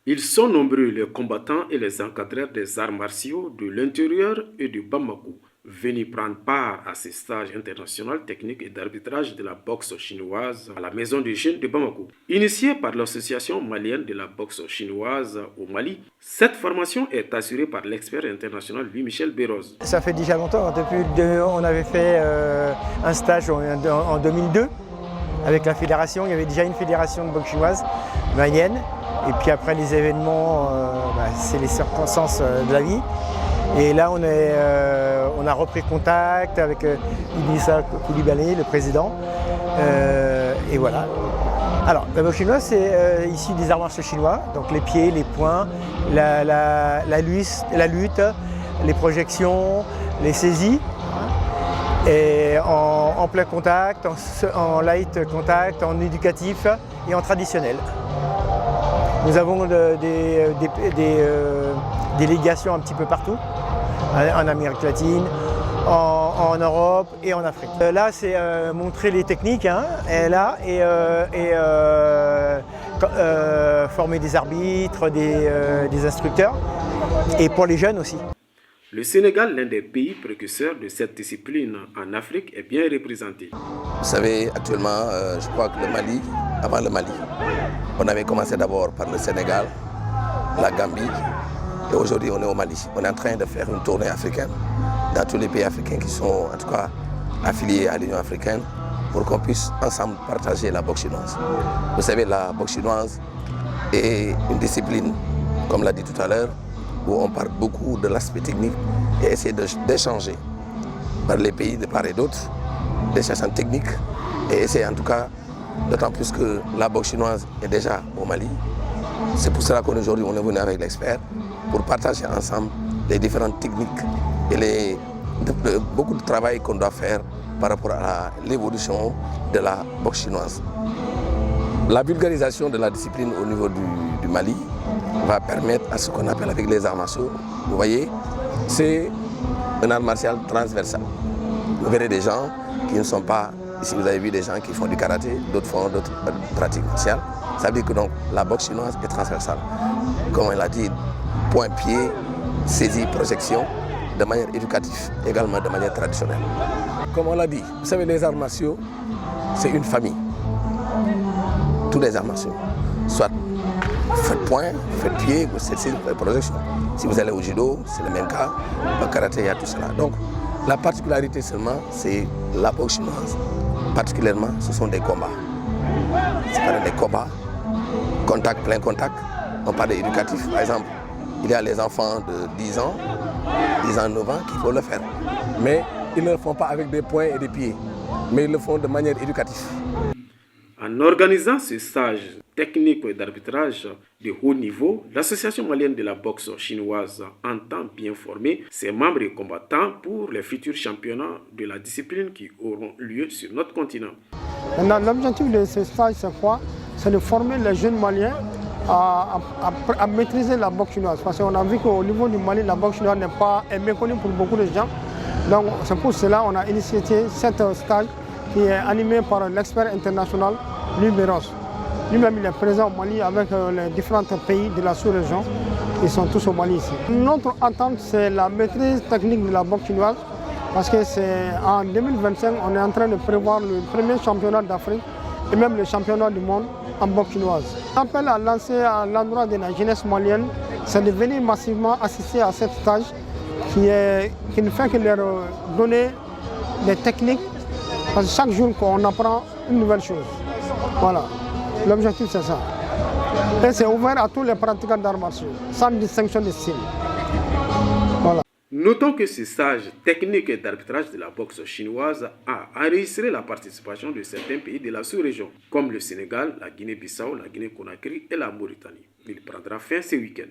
Ils sont nombreux les combattants et les encadreurs des arts martiaux de l'intérieur et du Bamako, venus prendre part à ces stages internationaux techniques et d'arbitrage de la boxe chinoise à la Maison des Jeunes de Bamako. Initiée par l'Association malienne de la boxe chinoise au Mali, cette formation est assurée par l'expert international Louis-Michel Béroz. Ça fait déjà longtemps, on avait fait un stage en 2002 avec la fédération. Il y avait déjà une fédération de boxe chinoise malienne. Et puis après les événements, c'est les circonstances de la vie. Et là, on a repris contact avec Idrissa Koulibaly, le président. Et voilà. Alors, la boxe chinoise, c'est issu des arts martiaux chinois. Donc les pieds, les poings, la lutte, les projections, les saisies. Et en plein contact, en light contact, en éducatif et en traditionnel. Nous avons des délégations un petit peu partout, en Amérique latine, en Europe et en Afrique. Là, c'est montrer les techniques, former des arbitres, des instructeurs, et pour les jeunes aussi. Le Sénégal, l'un des pays précurseurs de cette discipline en Afrique, est bien représenté. Vous savez, actuellement, je crois que le Mali, avant le Mali, on avait commencé d'abord par le Sénégal, la Gambie, et aujourd'hui on est au Mali. On est en train de faire une tournée africaine dans tous les pays africains qui sont en tout cas affiliés à l'Union africaine pour qu'on puisse ensemble partager la boxe chinoise. Vous savez, la boxe chinoise est une discipline, comme l'a dit tout à l'heure, où on parle beaucoup de l'aspect technique et essayer d'échanger par les pays de part et d'autre, d'échanger en technique et essayer en tout cas, d'autant plus que la boxe chinoise est déjà au Mali. C'est pour cela qu'aujourd'hui on est venu avec l'expert pour partager ensemble les différentes techniques et beaucoup de travail qu'on doit faire par rapport à l'évolution de la boxe chinoise. La vulgarisation de la discipline au niveau du Mali va permettre à ce qu'on appelle avec les arts martiaux. Vous voyez, c'est un art martial transversal. Vous verrez des gens qui ne sont pas, ici vous avez vu des gens qui font du karaté, d'autres font d'autres pratiques martiales. Ça veut dire que donc, la boxe chinoise est transversale. Comme on l'a dit, point-pied, saisie, projection, de manière éducative, également de manière traditionnelle. Comme on l'a dit, vous savez, les arts martiaux, c'est une famille. Tous les arts martiaux, soit faites point, faites pied, c'est projection. Si vous allez au judo, c'est le même cas. Au karaté, il y a tout cela. Donc, la particularité seulement, c'est la boxe chinoise. Particulièrement, ce sont des combats. C'est pas des combats, contact, plein contact. On parle d'éducatif. Par exemple, il y a les enfants de 10 ans, 9 ans, qu'il faut le faire. Mais ils ne le font pas avec des poings et des pieds, mais ils le font de manière éducative. En organisant ce stage technique d'arbitrage de haut niveau, l'Association malienne de la boxe chinoise entend bien former ses membres et combattants pour les futurs championnats de la discipline qui auront lieu sur notre continent. L'objectif de ce stage, c'est quoi? C'est de former les jeunes Maliens à maîtriser la boxe chinoise. Parce qu'on a vu qu'au niveau du Mali, la boxe chinoise est méconnue pour beaucoup de gens. Donc c'est pour cela qu'on a initié cet stage qui est animé par l'expert international Louis Béroz. Lui-même, il est présent au Mali avec les différents pays de la sous-région. Ils sont tous au Mali ici. Notre attente, c'est la maîtrise technique de la boxe chinoise. Parce que en 2025, on est en train de prévoir le premier championnat d'Afrique et même le championnat du monde en boxe chinoise. L'appel à lancer à l'endroit de la jeunesse malienne, c'est de venir massivement assister à cet stage qui ne fait que leur donner des techniques. Parce que chaque jour qu'on apprend une nouvelle chose. Voilà, l'objectif c'est ça. Et c'est ouvert à tous les pratiquants d'arts martiaux, sans distinction de style. Voilà. Notons que ce stage technique d'arbitrage de la boxe chinoise a enregistré la participation de certains pays de la sous-région, comme le Sénégal, la Guinée-Bissau, la Guinée-Conakry et la Mauritanie. Il prendra fin ce week-end.